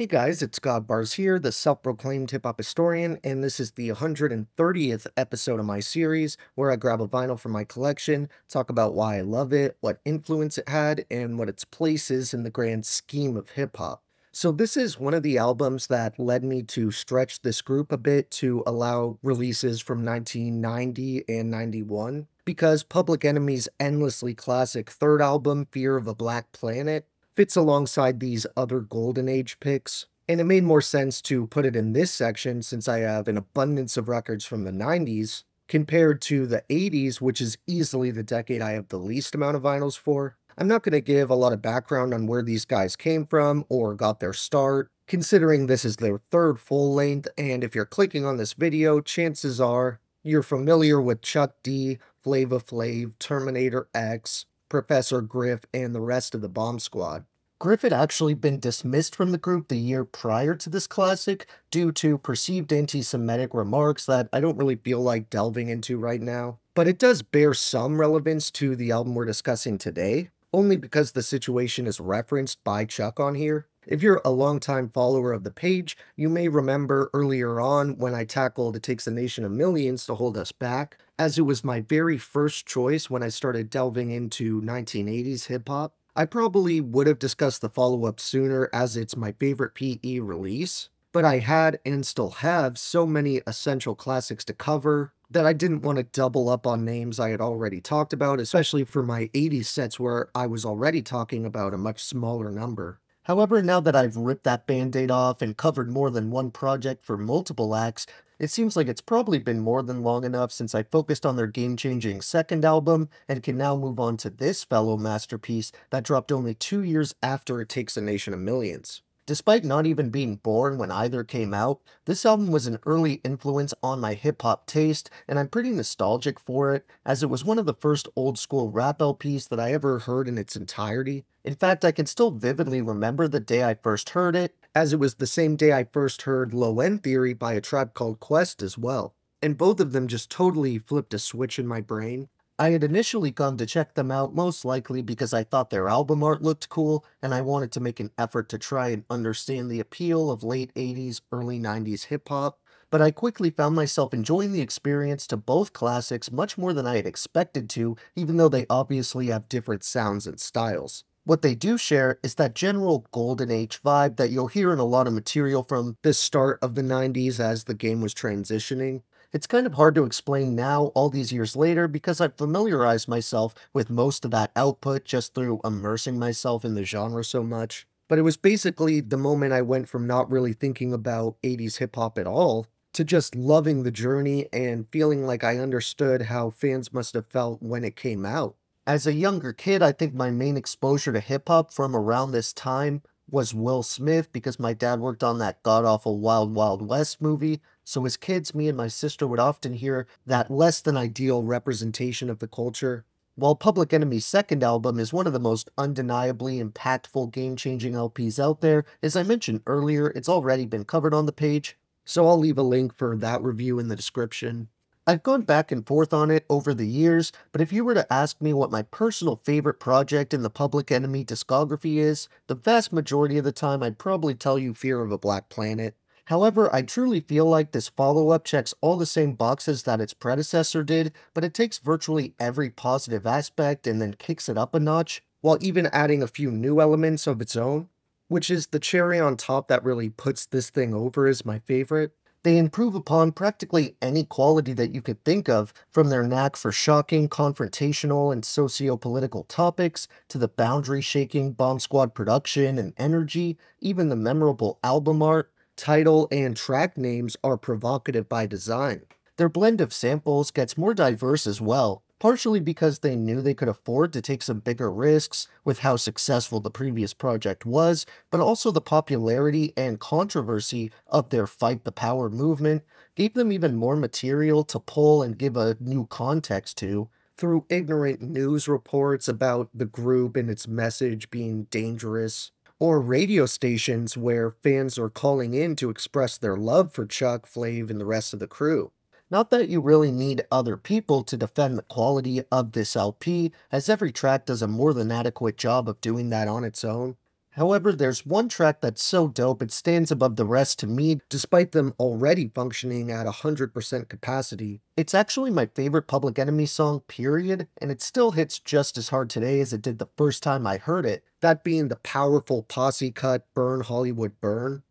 Hey guys, it's God Bars here, the self-proclaimed hip-hop historian, and this is the 130th episode of my series where I grab a vinyl from my collection, talk about why I love it, what influence it had, and what its place is in the grand scheme of hip-hop. So this is one of the albums that led me to stretch this group a bit to allow releases from 1990 and 91, because Public Enemy's endlessly classic third album, Fear of a Black Planet, fits alongside these other Golden Age picks, and it made more sense to put it in this section since I have an abundance of records from the 90s compared to the 80s, which is easily the decade I have the least amount of vinyls for. I'm not going to give a lot of background on where these guys came from or got their start, considering this is their third full length, and if you're clicking on this video, chances are you're familiar with Chuck D, Flava Flav, Terminator X, Professor Griff, and the rest of the Bomb Squad. Griff had actually been dismissed from the group the year prior to this classic due to perceived anti-Semitic remarks that I don't really feel like delving into right now. But it does bear some relevance to the album we're discussing today, only because the situation is referenced by Chuck on here. If you're a longtime follower of the page, you may remember earlier on when I tackled It Takes a Nation of Millions to Hold Us Back, as it was my very first choice when I started delving into 1980s hip-hop. I probably would have discussed the follow-up sooner as it's my favorite PE release, but I had and still have so many essential classics to cover that I didn't want to double up on names I had already talked about, especially for my 80s sets where I was already talking about a much smaller number. However, now that I've ripped that band-aid off and covered more than one project for multiple acts, it seems like it's probably been more than long enough since I focused on their game-changing second album and can now move on to this fellow masterpiece that dropped only 2 years after It Takes a Nation of Millions. Despite not even being born when either came out, this album was an early influence on my hip-hop taste, and I'm pretty nostalgic for it, as it was one of the first old-school rap LPs that I ever heard in its entirety. In fact, I can still vividly remember the day I first heard it, as it was the same day I first heard Low End Theory by A Tribe Called Quest as well, and both of them just totally flipped a switch in my brain. I had initially gone to check them out most likely because I thought their album art looked cool, and I wanted to make an effort to try and understand the appeal of late 80s, early 90s hip-hop, but I quickly found myself enjoying the experience to both classics much more than I had expected to, even though they obviously have different sounds and styles. What they do share is that general golden age vibe that you'll hear in a lot of material from the start of the 90s as the game was transitioning. It's kind of hard to explain now, all these years later, because I've familiarized myself with most of that output just through immersing myself in the genre so much. But it was basically the moment I went from not really thinking about 80s hip-hop at all to just loving the journey and feeling like I understood how fans must have felt when it came out. As a younger kid, I think my main exposure to hip-hop from around this time was Will Smith, because my dad worked on that god-awful Wild Wild West movie, so as kids, me and my sister would often hear that less than ideal representation of the culture. While Public Enemy's second album is one of the most undeniably impactful game-changing LPs out there, as I mentioned earlier, it's already been covered on the page, so I'll leave a link for that review in the description. I've gone back and forth on it over the years, but if you were to ask me what my personal favorite project in the Public Enemy discography is, the vast majority of the time I'd probably tell you Fear of a Black Planet. However, I truly feel like this follow-up checks all the same boxes that its predecessor did, but it takes virtually every positive aspect and then kicks it up a notch, while even adding a few new elements of its own, which is the cherry on top that really puts this thing over as my favorite. They improve upon practically any quality that you could think of, from their knack for shocking, confrontational, and socio-political topics, to the boundary-shaking Bomb Squad production and energy. Even the memorable album art, title, and track names are provocative by design. Their blend of samples gets more diverse as well, partially because they knew they could afford to take some bigger risks with how successful the previous project was, but also the popularity and controversy of their Fight the Power movement gave them even more material to pull and give a new context to, through ignorant news reports about the group and its message being dangerous, or radio stations where fans are calling in to express their love for Chuck, Flav, and the rest of the crew. Not that you really need other people to defend the quality of this LP, as every track does a more than adequate job of doing that on its own. However, there's one track that's so dope it stands above the rest to me, despite them already functioning at 100% capacity. It's actually my favorite Public Enemy song, period, and it still hits just as hard today as it did the first time I heard it, that being the powerful posse cut Burn Hollywood Burn.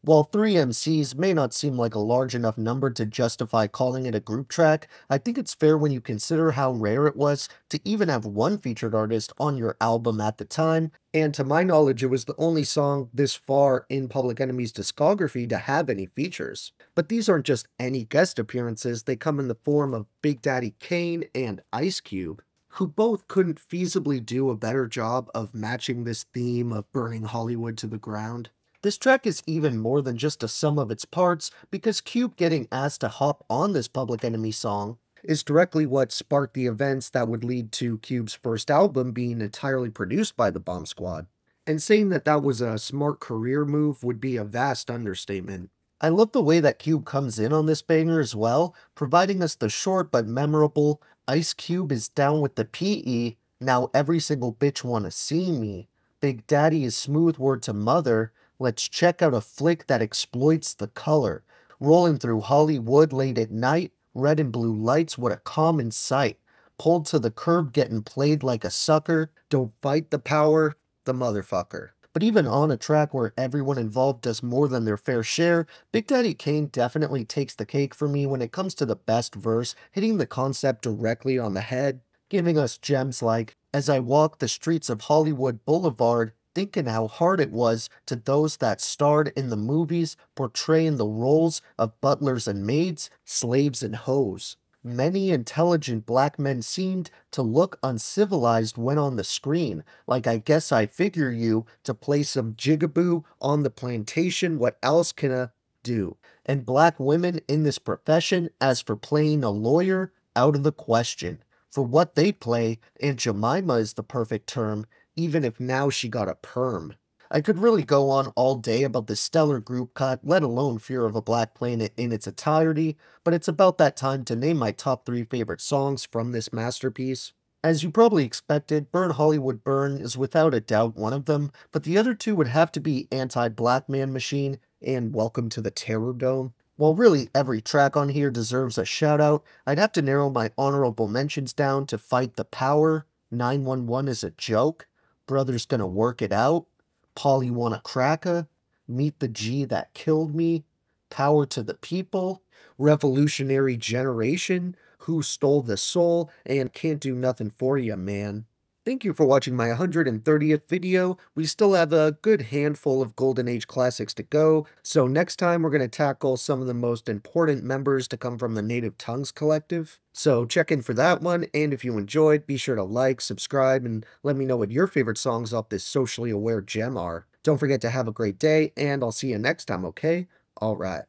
While 3 MCs may not seem like a large enough number to justify calling it a group track, I think it's fair when you consider how rare it was to even have one featured artist on your album at the time, and to my knowledge it was the only song this far in Public Enemy's discography to have any features. But these aren't just any guest appearances, they come in the form of Big Daddy Kane and Ice Cube, who both couldn't feasibly do a better job of matching this theme of burning Hollywood to the ground. This track is even more than just a sum of its parts, because Cube getting asked to hop on this Public Enemy song is directly what sparked the events that would lead to Cube's first album being entirely produced by the Bomb Squad. And saying that that was a smart career move would be a vast understatement. I love the way that Cube comes in on this banger as well, providing us the short but memorable "Ice Cube is down with the PE, now every single bitch wanna see me. Big Daddy is smooth word to mother, let's check out a flick that exploits the color. Rolling through Hollywood late at night, red and blue lights, what a common sight. Pulled to the curb, getting played like a sucker. Don't fight the power, the motherfucker." But even on a track where everyone involved does more than their fair share, Big Daddy Kane definitely takes the cake for me when it comes to the best verse, hitting the concept directly on the head, giving us gems like, "As I walk the streets of Hollywood Boulevard, thinking how hard it was to those that starred in the movies, portraying the roles of butlers and maids, slaves and hoes. Many intelligent black men seemed to look uncivilized when on the screen, like I guess I figure you to play some jigaboo on the plantation, what else can I do? And black women in this profession, as for playing a lawyer, out of the question. For what they play, Aunt Jemima is the perfect term, even if now she got a perm." I could really go on all day about the stellar group cut, let alone Fear of a Black Planet in its entirety, but it's about that time to name my top 3 favorite songs from this masterpiece. As you probably expected, Burn Hollywood Burn is without a doubt one of them, but the other two would have to be Anti-Black Man Machine and Welcome to the Terror Dome. While really every track on here deserves a shout out, I'd have to narrow my honorable mentions down to Fight the Power, 911 is a Joke, Brother's Gonna Work It Out, Polly Wanna Cracka, Meet the G That Killed Me, Power to the People, Revolutionary Generation, Who Stole the Soul, and Can't Do Nothing For Ya, Man. Thank you for watching my 130th video. We still have a good handful of Golden Age classics to go, so next time we're going to tackle some of the most important members to come from the Native Tongues Collective. So check in for that one, and if you enjoyed, be sure to like, subscribe, and let me know what your favorite songs off this socially aware gem are. Don't forget to have a great day, and I'll see you next time, okay? Alright.